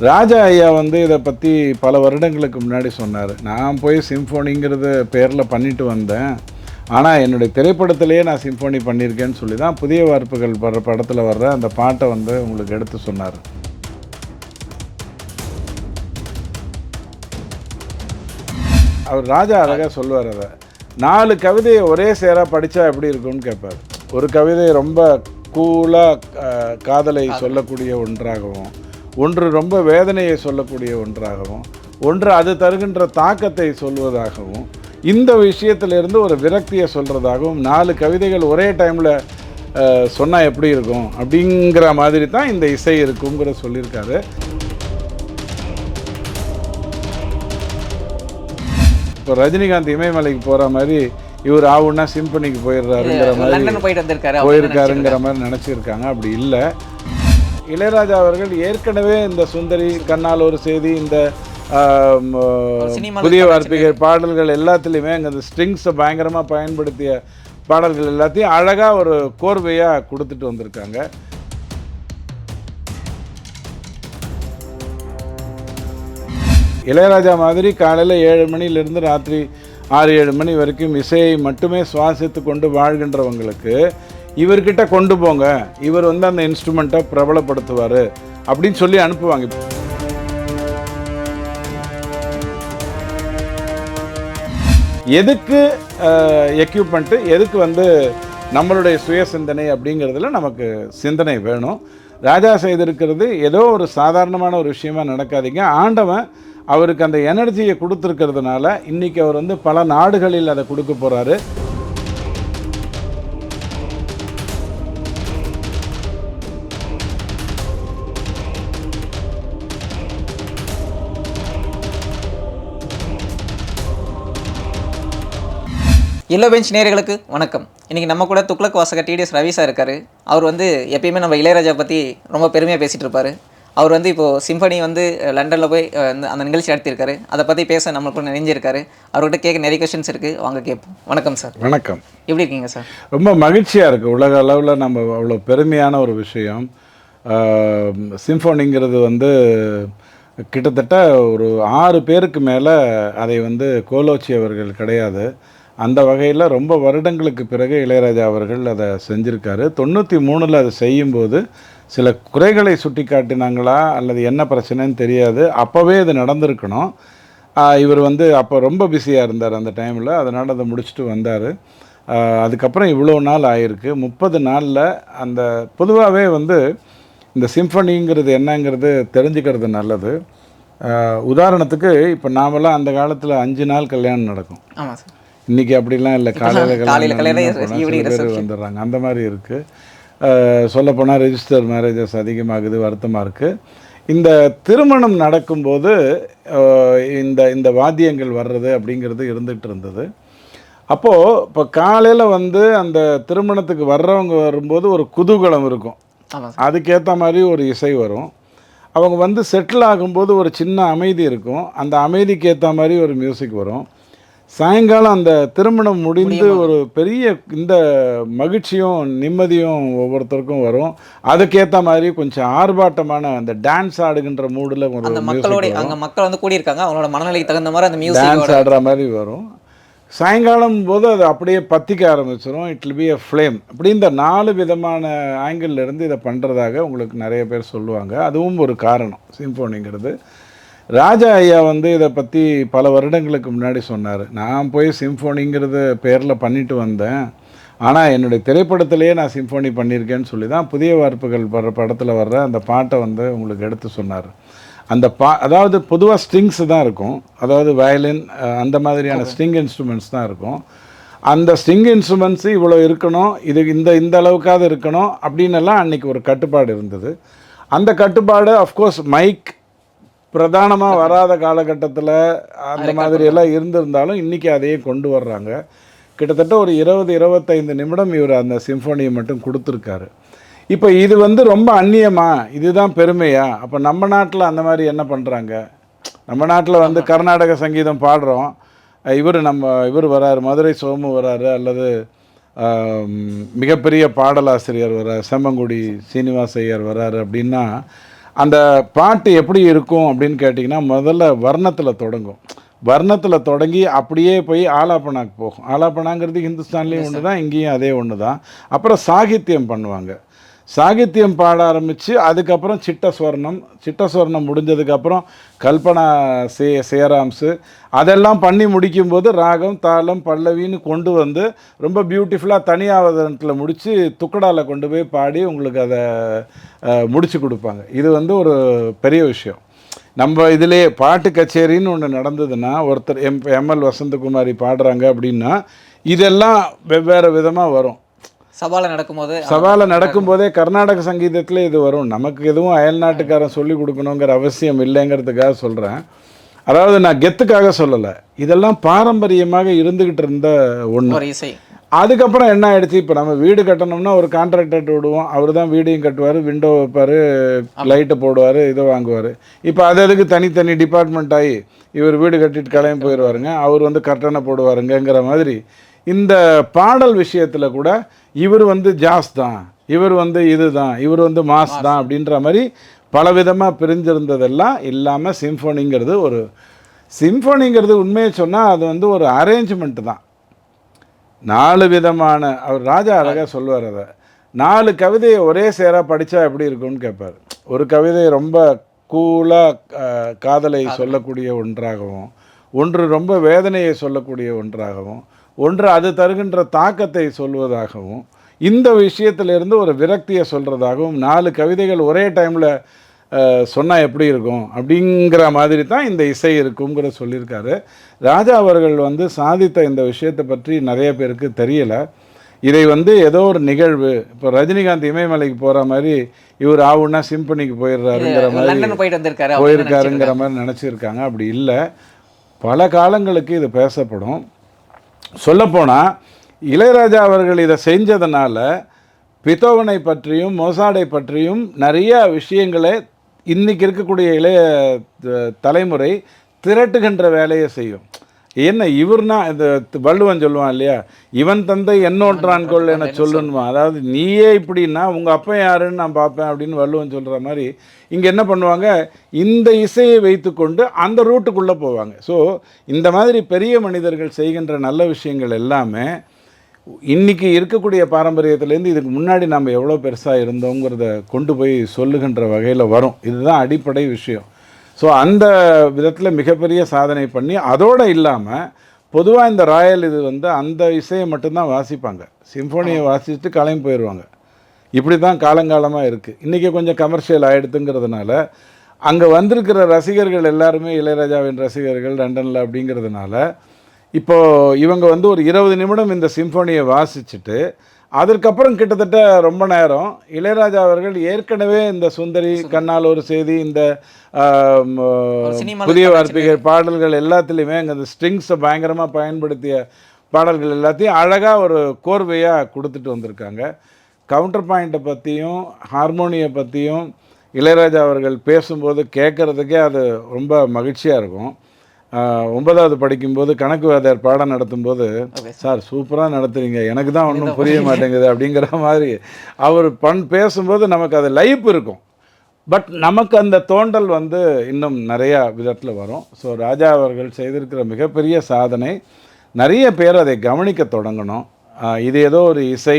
ராஜா ஐயா வந்து இதை பற்றி பல வருடங்களுக்கு முன்னாடி சொன்னார். நான் போய் சிம்ஃபோனிங்கிறது பேரில் பண்ணிட்டு வந்தேன், ஆனால் என்னுடைய திரைப்படத்திலேயே நான் சிம்ஃபோனி பண்ணியிருக்கேன்னு சொல்லி தான் புதிய வார்ப்புகள் வர்ற படத்தில் வர்ற அந்த பாட்டை வந்து உங்களுக்கு எடுத்து சொன்னார். அவர் ராஜா அழகாக சொல்லுவார். அதை 4 கவிதையை ஒரே சேராக படித்தா எப்படி இருக்கும்னு கேட்பார். ஒரு கவிதை ரொம்ப கூலாக காதலை சொல்லக்கூடிய ஒன்றாகவும், ஒன்று ரொம்ப வேதனையை சொல்லக்கூடிய ஒன்றாகவும், ஒன்று அது தருகின்ற தாக்கத்தை சொல்வதாகவும், இந்த விஷயத்திலிருந்து ஒரு விரக்தியை சொல்கிறதாகவும் 4 கவிதைகள் ஒரே டைமில் சொன்னால் எப்படி இருக்கும் அப்படிங்கிற மாதிரி தான் இந்த இசை இருக்குங்கிற சொல்லியிருக்காரு. இப்போ ரஜினிகாந்த் இமயமலைக்கு போகிற மாதிரி இவர் ஆவுன்னா சிம்பனிக்கு போயிடுறாருங்கிற மாதிரி போயிருக்காருங்கிற மாதிரி நினச்சிருக்காங்க. அப்படி இல்லை. இளையராஜா அவர்கள் ஏற்கனவே இந்த சுந்தரி, கண்ணால் ஒரு செய்தி, இந்த புதிய வார்ப்பிகை பாடல்கள் எல்லாத்துலேயுமே அங்கே அந்த ஸ்ட்ரிங்ஸை பயங்கரமாக பயன்படுத்திய பாடல்கள் எல்லாத்தையும் அழகாக ஒரு கோர்வையாக கொடுத்துட்டு வந்திருக்காங்க. இளையராஜா மாதிரி காலையில் 7 மணிலேருந்து ராத்திரி 6-7 மணி வரைக்கும் இசையை மட்டுமே சுவாசித்து கொண்டு வாழ்கின்றவங்களுக்கு இவர்கிட்ட கொண்டு போங்க, இவர் வந்து அந்த இன்ஸ்ட்ருமெண்ட்டை பிரபலப்படுத்துவார் அப்படின்னு சொல்லி அனுப்புவாங்க. எதுக்கு எக்யூப்மெண்ட்டு, எதுக்கு வந்து நம்மளுடைய சுய சிந்தனை அப்படிங்கிறதுல நமக்கு சிந்தனை வேணும். ராஜா செய்திருக்கிறது ஏதோ ஒரு சாதாரணமான ஒரு விஷயமா நடக்காதீங்க. ஆண்டவன் அவருக்கு அந்த எனர்ஜியை கொடுத்துருக்கிறதுனால இன்றைக்கி அவர் வந்து பல நாடுகளில் அதை கொடுக்க போகிறாரு. எல்லோ பெஞ்ச் நேயர்களுக்கு வணக்கம். இன்றைக்கி நம்ம கூட துக்ளக் வாசகர் டிடிஎஸ் ரவி சார் இருக்கார். அவர் வந்து எப்பயுமே நம்ம இளையராஜா பற்றி ரொம்ப பெருமையாக பேசிகிட்டு இருப்பார். அவர் வந்து இப்போது சிம்பனி வந்து லண்டனில் போய் அந்த நிகழ்ச்சி நடத்தியிருக்காரு. அதை பற்றி பேச நம்மளுக்கு நினைஞ்சிருக்காரு. அவர்கிட்ட கேட்க நிறைய கொஸ்டின்ஸ் இருக்குது, வாங்க கேட்போம். வணக்கம் சார். வணக்கம். எப்படி இருக்கீங்க சார்? ரொம்ப மகிழ்ச்சியாக இருக்குது. உலக அளவில் நம்ம அவ்வளோ பெருமையான ஒரு விஷயம். சிம்ஃபோனிங்கிறது வந்து கிட்டத்தட்ட ஒரு 6 பேருக்கு மேலே அதை வந்து கோலோச்சி அவர்கள் கிடையாது. அந்த வகையில் ரொம்ப வருடங்களுக்கு பிறகு இளையராஜா அவர்கள் அதை செஞ்சுருக்காரு. 93 அதை செய்யும்போது சில குறைகளை சுட்டி காட்டினாங்களா அல்லது என்ன பிரச்சனைன்னு தெரியாது. அப்போவே இது நடந்திருக்கணும். இவர் வந்து அப்போ ரொம்ப பிஸியாக இருந்தார் அந்த டைமில். அதனால் அதை முடிச்சுட்டு வந்தார். அதுக்கப்புறம் இவ்வளோ நாள் ஆயிருக்கு. 30 நாளில் அந்த பொதுவாகவே வந்து இந்த சிம்ஃபனிங்கிறது என்னங்கிறது தெரிஞ்சுக்கிறது நல்லது. உதாரணத்துக்கு இப்போ நாமெல்லாம் அந்த காலத்தில் 5 நாள் கல்யாணம் நடக்கும். ஆமாம் சார். இன்றைக்கி அப்படிலாம் இல்லை. காலையில் பேர் வந்துடுறாங்க. அந்த மாதிரி இருக்குது. சொல்லப்போனால் ரெஜிஸ்டர் மேரேஜஸ் அதிகமாகுது, வருத்தமாக இருக்குது. இந்த திருமணம் நடக்கும்போது இந்த வாத்தியங்கள் வர்றது அப்படிங்கிறது இருந்துகிட்டு இருந்தது. அப்போது இப்போ காலையில் வந்து அந்த திருமணத்துக்கு வர்றவங்க வரும்போது ஒரு குதூகலம் இருக்கும். அதுக்கேற்ற மாதிரி ஒரு இசை வரும். அவங்க வந்து செட்டில் ஆகும்போது ஒரு சின்ன அமைதி இருக்கும். அந்த அமைதிக்கு ஏற்ற மாதிரி ஒரு மியூசிக் வரும். சாயங்காலம் அந்த திருமணம் முடிந்து ஒரு பெரிய இந்த மகிழ்ச்சியும் நிம்மதியும் ஒவ்வொருத்தருக்கும் வரும். அதுக்கேற்ற மாதிரி கொஞ்சம் ஆர்ப்பாட்டமான அந்த டான்ஸ் ஆடுகின்ற மூடில் ஒரு மக்கள் வந்து கூடியிருக்காங்க, அவங்களோட மனநிலைக்கு தகுந்த மாதிரி அந்த மியூசிக் டான்ஸ் ஆடுற மாதிரி வரும். சாயங்காலம் போது அது அப்படியே பற்றிக்க ஆரம்பிச்சிடும். It will be a flame. அப்படி இந்த 4 விதமான ஆங்கிள்லேருந்து இதை பண்ணுறதாக உங்களுக்கு நிறைய பேர் சொல்லுவாங்க. அதுவும் ஒரு காரணம் சிம்ஃபோனிங்கிறது. ராஜா ஐயா வந்து இதை பற்றி பல வருடங்களுக்கு முன்னாடி சொன்னார். நான் போய் சிம்ஃபோனிங்கிறது பேரில் பண்ணிட்டு வந்தேன், ஆனால் என்னுடைய திரைப்படத்திலேயே நான் சிம்ஃபோனி பண்ணியிருக்கேன்னு சொல்லி தான் புதிய வார்ப்புகள் வர்ற படத்தில் வர்ற அந்த பாட்டை வந்து உங்களுக்கு எடுத்து சொன்னார். அந்த அதாவது பொதுவாக ஸ்ட்ரிங்ஸ் தான் இருக்கும். அதாவது வயலின் அந்த மாதிரியான ஸ்ட்ரிங் இன்ஸ்ட்ருமெண்ட்ஸ் தான் இருக்கும். அந்த ஸ்ட்ரிங் இன்ஸ்ட்ருமெண்ட்ஸு இவ்வளோ இருக்கணும், இது இந்த அளவுக்காவது இருக்கணும் அப்படின்னெல்லாம் அன்றைக்கி ஒரு கட்டுப்பாடு இருந்தது. அந்த கட்டுப்பாடு அஃப்கோர்ஸ் மைக் பிரதானமாக வராத காலகட்டத்தில் அந்த மாதிரியெல்லாம் இருந்திருந்தாலும் இன்றைக்கி அதையே கொண்டு வர்றாங்க. கிட்டத்தட்ட ஒரு 20-25 நிமிடம் இவர் அந்த சிம்ஃபோனியை மட்டும் கொடுத்துருக்காரு. இப்போ இது வந்து ரொம்ப அந்நியமா, இதுதான் பெருமையா? அப்போ நம்ம நாட்டில் அந்த மாதிரி என்ன பண்ணுறாங்க? நம்ம நாட்டில் வந்து கர்நாடக சங்கீதம் பாடுறோம், இவர் வராரு, மதுரை சோமு வராரு, அல்லது மிகப்பெரிய பாடலாசிரியர் வரார், செம்மங்குடி சீனிவாச ஐயர் வராரு அப்படின்னா அந்த பாட்டு எப்படி இருக்கும் அப்படின்னு கேட்டிங்கன்னா முதல்ல வர்ணத்தில் தொடங்கும். வர்ணத்தில் தொடங்கி அப்படியே போய் ஆலாப்பனாக்கு போகும். ஆலாப்பனாங்கிறது ஹிந்துஸ்தான்லேயும் ஒன்று தான், இங்கேயும் அதே ஒன்று தான். அப்புறம் சாகித்யம் பண்ணுவாங்க. சாகித்யம் பாட ஆரம்பித்து அதுக்கப்புறம் சிட்டஸ்வர்ணம் முடிஞ்சதுக்கப்புறம் கல்பனா சேராம்ஸு அதெல்லாம் பண்ணி முடிக்கும்போது ராகம் தாளம் பல்லவின்னு கொண்டு வந்து ரொம்ப பியூட்டிஃபுல்லாக தனியாவதனத்தில் முடித்து துக்கடாவில் கொண்டு போய் பாடி உங்களுக்கு அதை முடித்து கொடுப்பாங்க. இது வந்து ஒரு பெரிய விஷயம். நம்ம இதிலே பாட்டு கச்சேரின்னு ஒன்று நடந்ததுன்னா ஒருத்தர் எம்எல் வசந்தகுமாரி பாடுறாங்க அப்படின்னா இதெல்லாம் வெவ்வேறு விதமாக வரும். சவாலை நடக்கும்போதே கர்நாடக சங்கீதத்தில் இது வரும். நமக்கு எதுவும் அயல்நாட்டுக்காரன் சொல்லி கொடுக்கணுங்கிற அவசியம் இல்லைங்கிறதுக்காக சொல்கிறேன். அதாவது நான் கெத்துக்காக சொல்லலை, இதெல்லாம் பாரம்பரியமாக இருந்துக்கிட்டு இருந்த ஒன்று. அதுக்கப்புறம் என்ன ஆகிடுச்சு, இப்போ நம்ம வீடு கட்டணும்னா ஒரு கான்ட்ராக்டர்கிட்ட விடுவோம், அவர் தான் வீடையும் கட்டுவார், விண்டோ வைப்பார், லைட்டை போடுவார், இதை வாங்குவார். இப்போ அதுக்கு தனித்தனி டிபார்ட்மெண்ட் ஆகி இவர் வீடு கட்டிட்டு கிளம்பி போயிடுவாருங்க, அவர் வந்து கட்டணை போடுவாருங்கிற மாதிரி இந்த பாடல் விஷயத்தில் கூட இவர் வந்து ஜாஸ் தான், இவர் வந்து இது தான், இவர் வந்து மாஸ் தான் அப்படின்ற மாதிரி பலவிதமாக பிரிஞ்சிருந்ததெல்லாம் இல்லாமல் சிம்ஃபோனிங்கிறது உண்மையை சொன்னால் அது வந்து ஒரு அரேஞ்ச்மெண்ட்டு தான். 4 விதமான அவர் ராஜா அழகாக சொல்லுவார். அதை 4 கவிதையை ஒரே சேராக படித்தா எப்படி இருக்கும்னு கேட்பார். ஒரு கவிதை ரொம்ப கூலாக காதலை சொல்லக்கூடிய ஒன்றாகவும், ஒன்று ரொம்ப வேதனையை சொல்லக்கூடிய ஒன்றாகவும், ஒன்று அது தருகின்ற தாக்கத்தை சொல்வதாகவும், இந்த விஷயத்திலிருந்து ஒரு விரக்தியை சொல்கிறதாகவும் 4 கவிதைகள் ஒரே டைமில் சொன்னால் எப்படி இருக்கும் அப்படிங்கிற மாதிரி தான் இந்த இசை இருக்குங்கிற சொல்லியிருக்காரு. ராஜா அவர்கள் வந்து சாதித்த இந்த விஷயத்தை பற்றி நிறைய பேருக்கு தெரியலை. இதை வந்து ஏதோ ஒரு நிகழ்வு, இப்போ ரஜினிகாந்த் இமயமலைக்கு போகிற மாதிரி இவர் ஆவுன்னா சிம்பனிக்கு போயிடுறாருங்கிற மாதிரி போயிருக்காருங்கிற மாதிரி நினச்சிருக்காங்க. அப்படி இல்லை, பல காலங்களுக்கு இது பேசப்படும். சொல்லப்போனால் இளையராஜா அவர்கள் இதை செஞ்சதுனால பித்தோவனை பற்றியும் மொசாடை பற்றியும் நிறைய விஷயங்களை இன்றைக்கி இருக்கக்கூடிய இளைய தலைமுறை திரட்டுகின்ற வேலையை செய்யும். என்ன இவர்னா இந்த வள்ளுவன் சொல்லுவான் இல்லையா, இவன் தந்தை என்னோன்றான் கொள் என சொல்லணுமா, அதாவது நீயே இப்படின்னா உங்கள் அப்பா யாருன்னு நான் பார்ப்பேன் அப்படின்னு வள்ளுவன் சொல்கிற மாதிரி இங்கே என்ன பண்ணுவாங்க, இந்த இசையை வைத்துக்கொண்டு அந்த ரூட்டுக்குள்ளே போவாங்க. ஸோ இந்த மாதிரி பெரிய மனிதர்கள் செய்கின்ற நல்ல விஷயங்கள் எல்லாமே இன்றைக்கி இருக்கக்கூடிய பாரம்பரியத்துலேருந்து இதுக்கு முன்னாடி நம்ம எவ்வளோ பெருசாக இருந்தோங்கிறத கொண்டு போய் சொல்லுகின்ற வகையில் வரும். இதுதான் அடிப்படை விஷயம். ஸோ அந்த விதத்தில் மிகப்பெரிய சாதனை பண்ணி அதோடு இல்லாமல் பொதுவாக இந்த ராயல் இது வந்து அந்த இசையை மட்டும்தான் வாசிப்பாங்க, சிம்ஃபோனியை வாசிச்சுட்டு கிளம்பி போயிடுவாங்க. இப்படி தான் காலங்காலமாக இருக்குது. இன்றைக்கி கொஞ்சம் கமர்ஷியல் ஆகிடுதுங்கிறதுனால அங்கே வந்திருக்கிற ரசிகர்கள் எல்லாருமே இளையராஜாவின் ரசிகர்கள் லண்டனில் அப்படிங்கிறதுனால இப்போது இவங்க வந்து ஒரு 20 நிமிடம் இந்த சிம்ஃபோனியை வாசிச்சுட்டு அதற்கப்புறம் கிட்டத்தட்ட ரொம்ப நேரம் இளையராஜா அவர்கள் ஏற்கனவே இந்த சுந்தரி, கண்ணால் ஒரு செய்தி, இந்த புதிய வார்த்தைகள் பாடல்கள் எல்லாத்துலேயுமே அங்கே அந்த ஸ்ட்ரிங்ஸை பயங்கரமாக பயன்படுத்திய பாடல்கள் எல்லாத்தையும் அழகாக ஒரு கோர்வையாக கொடுத்துட்டு வந்திருக்காங்க. கவுண்டர் பாயிண்ட்டை பற்றியும் ஹார்மோனியை பற்றியும் இளையராஜா அவர்கள் பேசும்போது கேட்குறதுக்கே அது ரொம்ப மகிழ்ச்சியாக இருக்கும். 9வது படிக்கும்போது கணக்கு வாத்தியார் பாடம் நடத்தும்போது, சார் சூப்பராக நடத்துறீங்க, எனக்கு தான் ஒன்றும் புரிய மாட்டேங்குது அப்படிங்கிற மாதிரி அவர் பேசும்போது நமக்கு அது லைஃப் இருக்கும். பட் நமக்கு அந்த தோண்டல் வந்து இன்னும் நிறையா விதத்தில் வரும். ஸோ ராஜா அவர்கள் செய்திருக்கிற மிகப்பெரிய சாதனை, நிறைய பேர் அதை கவனிக்க தொடங்கணும். இது ஏதோ ஒரு இசை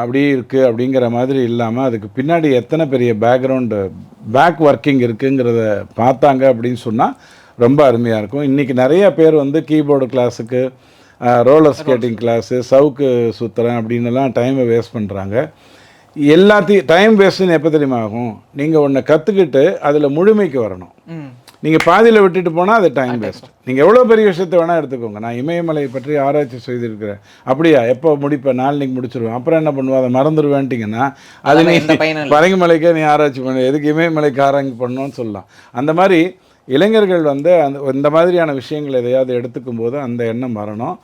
அப்படி இருக்குது அப்படிங்கிற மாதிரி இல்லாமல் அதுக்கு பின்னாடி எத்தனை பெரிய பேக் ஒர்க்கிங் இருக்குங்கிறத பார்த்தாங்க அப்படின்னு சொன்னால் ரொம்ப அருமையாக இருக்கும். இன்றைக்கி நிறைய பேர் வந்து கீபோர்டு கிளாஸுக்கு, ரோலர் ஸ்கேட்டிங் கிளாஸு, சவுக்கு சுற்றுறேன் அப்படின்னுலாம் டைமை வேஸ்ட் பண்ணுறாங்க. எல்லாத்தையும் டைம் வேஸ்ட்டுன்னு எப்போ தெரியுமா ஆகும், நீங்கள் ஒன்றை கற்றுக்கிட்டு அதில் முழுமைக்கு வரணும். நீங்கள் பாதியில் விட்டுட்டு போனால் அது டைம் வேஸ்ட். நீங்கள் எவ்வளோ பெரிய விஷயத்தை வேணால் எடுத்துக்கோங்க. நான் இமயமலை பற்றி ஆராய்ச்சி செய்திருக்கிறேன், அப்படியா எப்போ முடிப்பேன், நாளைக்கு முடிச்சிருவேன், அப்புறம் என்ன பண்ணுவோம், அதை மறந்துடுவேன்ட்டிங்கன்னா அது நீ பரங்கிமலைக்கே நீ ஆராய்ச்சி பண்ணு, எதுக்கு இமயமலைக்கு ஆராய்ச்சி பண்ணணும்னு சொல்லலாம். அந்த மாதிரி இளைஞர்கள் வந்து இந்த மாதிரியான விஷயங்கள் எதையாவது எடுத்துக்கும் போது அந்த எண்ணம் வரணும்.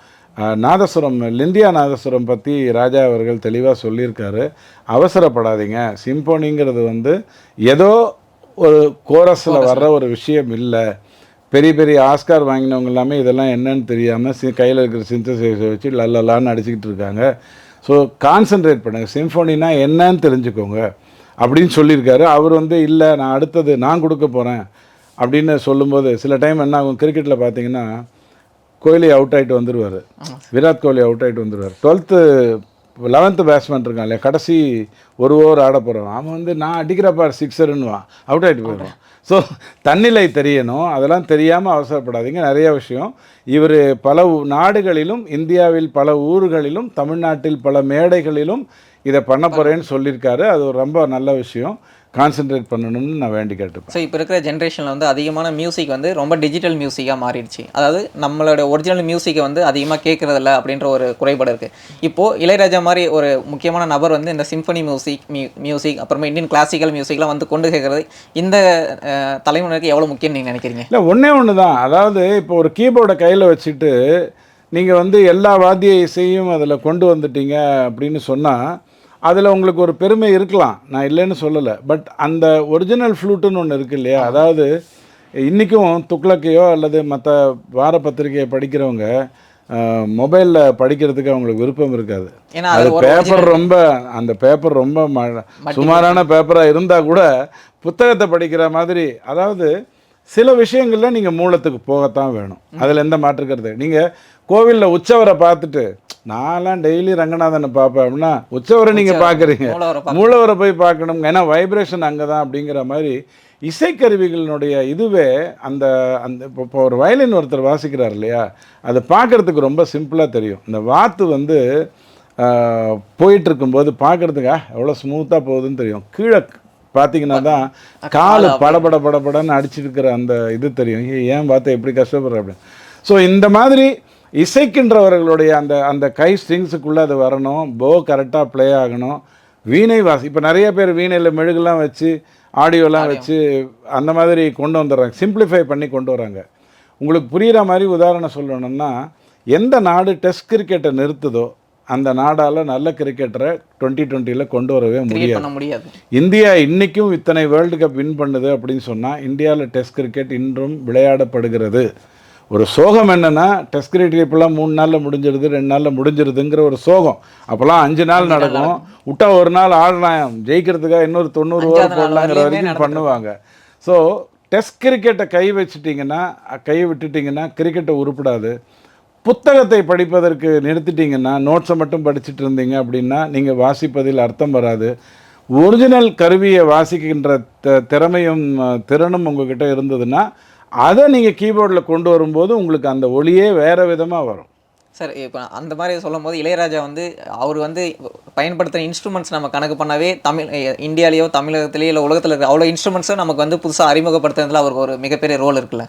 நாதஸ்வரம், இந்தியா நாதஸ்வரம் பற்றி ராஜா அவர்கள் தெளிவாக சொல்லியிருக்காரு. அவசரப்படாதீங்க, சிம்போனிங்கிறது வந்து ஏதோ ஒரு கோரஸில் வர்ற ஒரு விஷயம் இல்லை. பெரிய பெரிய ஆஸ்கார் வாங்கினவங்க எல்லாமே இதெல்லாம் என்னன்னு தெரியாமல் கையில் இருக்கிற சிந்தசைஸை வச்சு லல்லான்னு அடிச்சுக்கிட்டு இருக்காங்க. ஸோ கான்சன்ட்ரேட் பண்ணுங்கள், சிம்ஃபோனினா என்னன்னு தெரிஞ்சுக்கோங்க. அப்படின்னு சொல்லியிருக்காரு. அவர் வந்து இல்லை நான் அடுத்தது நான் கொடுக்க போகிறேன் அப்படின்னு சொல்லும்போது சில டைம் என்ன ஆகும், கிரிக்கெட்டில் பார்த்தீங்கன்னா கோஹ்லி அவுட் ஆகிட்டு வந்துடுவார், விராட் கோலி அவுட் ஆகிட்டு வந்துடுவார். 11th பேட்ஸ்மேன் இருக்கான் இல்லையா, கடைசி ஒரு ஓவர் ஆட போகிறவன், அவன் வந்து நான் அடிக்கிறப்பா சிக்ஸருன்னுவான், அவுட் ஆகிட்டு போயிடுவான். ஸோ தன்னிலை தெரியணும், அதெல்லாம் தெரியாமல் அவசரப்படாதீங்க. நிறைய விஷயம் இவர் பல நாடுகளிலும், இந்தியாவில் பல ஊர்களிலும், தமிழ்நாட்டில் பல மேடைகளிலும் இதை பண்ண போகிறேன்னு சொல்லியிருக்காரு. அது ஒரு ரொம்ப நல்ல விஷயம். கான்சென்ட்ரேட் பண்ணணும்னு நான் வேண்டி கேட்டுப்பேன். ஸோ இப்போ இருக்கிற ஜென்ரேஷனில் வந்து அதிகமான மியூசிக் வந்து ரொம்ப டிஜிட்டல் மியூசிக்காக மாறிடுச்சு. அதாவது நம்மளோட ஒரிஜினல் மியூசிக்கை வந்து அதிகமாக கேட்குறதில்ல அப்படின்ற ஒரு குறைபாடு இருக்குது. இப்போது இளையராஜா மாதிரி ஒரு முக்கியமான நபர் வந்து இந்த சிம்பனி மியூசிக் அப்புறமா இந்தியன் கிளாசிக்கல் மியூசிக்லாம் வந்து கொண்டு சேர்க்கறது இந்த தலைமுறைக்கு எவ்வளோ முக்கியம் நீங்கள் நினைக்கிறீங்க? இல்லை, ஒன்று தான். அதாவது இப்போ ஒரு கீபோர்டை கையில் வச்சுட்டு நீங்கள் வந்து எல்லா வாத்திய இசையும் அதில் கொண்டு வந்துட்டீங்க அப்படின்னு சொன்னால் அதில் உங்களுக்கு ஒரு பெருமை இருக்கலாம், நான் இல்லைன்னு சொல்லலை. பட் அந்த ஒரிஜினல் ஃப்ளூட்டுன்னு ஒன்று இருக்குது இல்லையா, அதாவது இன்றைக்கும் துக்ளக்கையோ அல்லது மற்ற வார பத்திரிகையை படிக்கிறவங்க மொபைலில் படிக்கிறதுக்கு அவங்களுக்கு விருப்பம் இருக்காது. அது பேப்பர் ரொம்ப, அந்த பேப்பர் ரொம்ப சுமாரான பேப்பராக இருந்தால் கூட புத்தகத்தை படிக்கிற மாதிரி, அதாவது சில விஷயங்களில் நீங்கள் மூலத்துக்கு போகத்தான் வேணும், அதில் எந்த மாற்றுக்கிறது. நீங்கள் கோவிலில் உற்சவரை பார்த்துட்டு நான்லாம் டெய்லி ரங்கநாதனை பார்ப்பேன் அப்படின்னா உற்சவரை நீங்கள் பார்க்குறீங்க, மூலவரை போய் பார்க்கணும், ஏன்னா வைப்ரேஷன் அங்கே தான் அப்படிங்கிற மாதிரி இசைக்கருவிகளினுடைய இதுவே அந்த அந்த இப்போ ஒரு வயலின் ஒருத்தர் வாசிக்கிறார் இல்லையா, அதை பார்க்குறதுக்கு ரொம்ப சிம்பிளாக தெரியும். இந்த வாத்து வந்து போயிட்டுருக்கும்போது பார்க்குறதுக்கா எவ்வளோ ஸ்மூத்தாக போகுதுன்னு தெரியும். கீழே பார்த்தீங்கன்னா தான் காலு படபடன்னு அடிச்சிருக்கிற அந்த இது தெரியும், ஏன் பார்த்து எப்படி கஷ்டப்படுற அப்படின்னு. ஸோ இந்த மாதிரி இசைக்கின்றவர்களுடைய அந்த அந்த கை ஸ்ட்ரிங்ஸுக்குள்ளே அது வரணும், போ கரெக்டாக ப்ளே ஆகணும். வீணை இப்போ நிறைய பேர் வீணையில் மெழுகுலாம் வச்சு ஆடியோலாம் வச்சு அந்த மாதிரி கொண்டு வந்துடுறாங்க, சிம்பிளிஃபை பண்ணி கொண்டு வராங்க. உங்களுக்கு புரிகிற மாதிரி உதாரணம் சொல்லணும்னா, எந்த நாடு டெஸ்ட் கிரிக்கெட்டை நிறுத்துதோ அந்த நாடால் நல்ல கிரிக்கெட்டரை 2020 கொண்டு வரவே முடியாது. இந்தியா இன்றைக்கும் இத்தனை வேர்ல்டு கப் வின் பண்ணுது அப்படின்னு சொன்னால் இந்தியாவில் டெஸ்ட் கிரிக்கெட் இன்றும் விளையாடப்படுகிறது. ஒரு சோகம் என்னென்னா, டெஸ்ட் கிரிக்கெட் இப்போலாம் 3 நாளில் முடிஞ்சிருது, 2 நாளில் முடிஞ்சிருதுங்கிற ஒரு சோகம். அப்போல்லாம் 5 நாள் நடக்கும், விட்டா ஒரு நாள் ஆடலாம், ஜெயிக்கிறதுக்காக இன்னொரு 90 ஓவர் போடலாங்கிற வரைக்கும் பண்ணுவாங்க. ஸோ டெஸ்ட் கிரிக்கெட்டை கை வச்சுட்டிங்கன்னா, கையை விட்டுட்டிங்கன்னா கிரிக்கெட்டை உருப்படாது. புத்தகத்தை படிப்பதற்கு நிறுத்திட்டிங்கன்னா, நோட்ஸை மட்டும் படிச்சுட்டு இருந்தீங்க அப்படின்னா நீங்கள் வாசிப்பதில் அர்த்தம் வராது. ஒரிஜினல் கருவியை வாசிக்கின்ற திறமையும் திறனும் உங்கள்கிட்ட இருந்ததுன்னா அதை நீங்கள் கீபோர்டில் கொண்டு வரும்போது உங்களுக்கு அந்த ஒளியே வேறு விதமாக வரும். சார் இப்போ அந்த மாதிரி சொல்லும் போது இளையராஜா வந்து அவர் வந்து பயன்படுத்துகிற இன்ஸ்ட்ருமெண்ட்ஸ் நம்ம கணக்கு பண்ணாவே இந்தியாலேயோ தமிழகத்திலேயோ இல்லை உலகத்தில் இருக்க அவ்வளோ இன்ஸ்ட்ருமெண்ட்ஸும் நமக்கு வந்து புதுசாக அறிமுகப்படுத்துறதுல அவருக்கு ஒரு மிகப்பெரிய ரோல் இருக்குல்ல.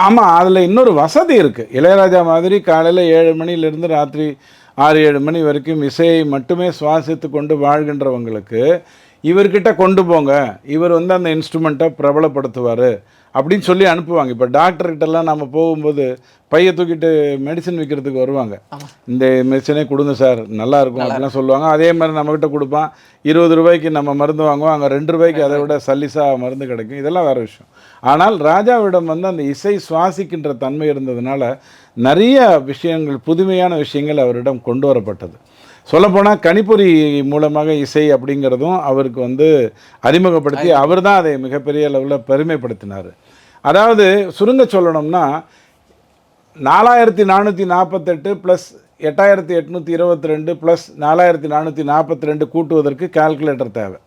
ஆமாம், அதில் இன்னொரு வசதி இருக்குது. இளையராஜா மாதிரி காலையில் 7 மணிலேருந்து ராத்திரி 6-7 மணி வரைக்கும் இசையை மட்டுமே சுவாசித்து கொண்டு வாழ்கின்றவங்களுக்கு இவர்கிட்ட கொண்டு போங்க, இவர் வந்து அந்த இன்ஸ்ட்ருமெண்ட்டை பிரபலப்படுத்துவார் அப்படின்னு சொல்லி அனுப்புவாங்க. இப்போ டாக்டர்கிட்டலாம் நம்ம போகும்போது பையை தூக்கிட்டு மெடிசன் விற்கிறதுக்கு வருவாங்க, இந்த மெடிசனே கொடுங்க சார் நல்லாயிருக்கும் அப்படிலாம் சொல்லுவாங்க. அதே மாதிரி நம்மக்கிட்ட கொடுப்பான், 20 ரூபாய்க்கு நம்ம மருந்து வாங்குவோம், அங்கே 2 ரூபாய்க்கு அதை விட சல்லிஸாக மருந்து கிடைக்கும். இதெல்லாம் வேறு விஷயம். ஆனால் ராஜாவிடம் வந்து அந்த இசை சுவாசிக்கின்ற தன்மை இருந்ததுனால நிறைய விஷயங்கள், புதுமையான விஷயங்கள் அவரிடம் கொண்டு வரப்பட்டது. சொல்லப்போனால் கணிப்பொறி மூலமாக இசை அப்படிங்கிறதும் அவருக்கு வந்து அறிமுகப்படுத்தி அவர் தான் அதை மிகப்பெரிய அளவில் பெருமைப்படுத்தினார். அதாவது சுருங்க சொல்லணும்னா 4448 ப்ளஸ் 8822 ப்ளஸ் 4442 கூட்டுவதற்கு கால்குலேட்டர் தேவை.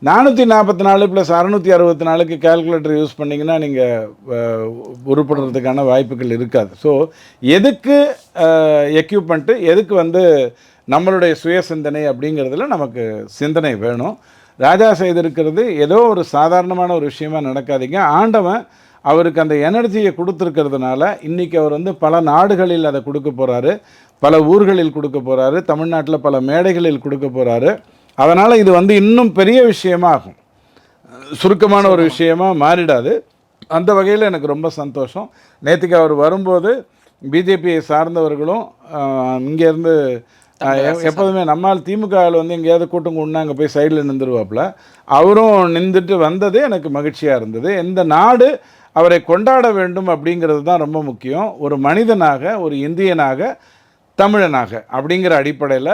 444 ப்ளஸ் 664க்கு கால்குலேட்டர் யூஸ் பண்ணிங்கன்னா நீங்கள் உருப்படுறதுக்கான வாய்ப்புகள் இருக்காது. ஸோ எதுக்கு எக்யூப்மெண்ட்டு, எதுக்கு வந்து நம்மளுடைய சுய சிந்தனை அப்படிங்கிறதுல நமக்கு சிந்தனை வேணும். ராஜா செய்திருக்கிறது ஏதோ ஒரு சாதாரணமான ஒரு விஷயமாக நடக்காதீங்க. ஆண்டவன் அவருக்கு அந்த எனர்ஜியை கொடுத்துருக்கிறதுனால இன்றைக்கி அவர் வந்து பல நாடுகளில் அதை கொடுக்க போகிறாரு, பல ஊர்களில் கொடுக்க போகிறாரு, தமிழ்நாட்டில் பல மேடைகளில் கொடுக்க போகிறாரு. அதனால் இது வந்து இன்னும் பெரிய விஷயமாகும், சுருக்கமான ஒரு விஷயமாக மாறிடாது. அந்த வகையில் எனக்கு ரொம்ப சந்தோஷம். நேற்றுக்கு அவர் வரும்போது பிஜேபியை சார்ந்தவர்களும் இங்கேருந்து எப்போதுமே நம்மால் திமுகவில் வந்து எங்கேயாவது கூட்டம் கொண்டு அங்கே போய் சைடில் நின்றுருவாப்பில், அவரும் நின்றுட்டு வந்தது எனக்கு மகிழ்ச்சியாக இருந்தது. இந்த நாடு அவரை கொண்டாட வேண்டும் அப்படிங்கிறது தான் ரொம்ப முக்கியம். ஒரு மனிதனாக, ஒரு இந்தியனாக, தமிழனாக அப்படிங்கிற அடிப்படையில்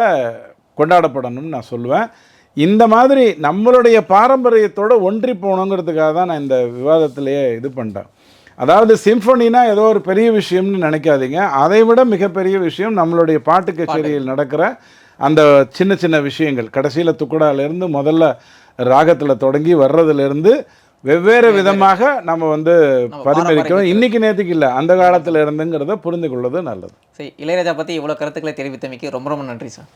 கொண்டாடப்படணும்னு நான் சொல்லுவேன். இந்த மாதிரி நம்மளுடைய பாரம்பரியத்தோட ஒன்றி போகணுங்கிறதுக்காக தான் நான் இந்த விவாதத்திலேயே இது பண்ணிட்டேன். அதாவது சிம்ஃபனினா ஏதோ ஒரு பெரிய விஷயம்னு நினைக்காதீங்க. அதை விட மிகப்பெரிய விஷயம் நம்மளுடைய பாட்டு கச்சேரியில் நடக்கிற அந்த சின்ன சின்ன விஷயங்கள். கடைசியில் துக்கடாலேருந்து முதல்ல ராகத்தில் தொடங்கி வர்றதுலேருந்து வெவ்வேறு விதமாக நம்ம வந்து பரிமளிக்கணும். இன்னைக்கு நேற்றுக்கு இல்லை, அந்த காலத்தில் இருந்துங்கிறத புரிந்து கொள்வது நல்லது. சரி, இளையராஜா பற்றி இவ்வளோ கருத்துக்களை தெரிவித்தமைக்கு ரொம்ப ரொம்ப நன்றி சார்.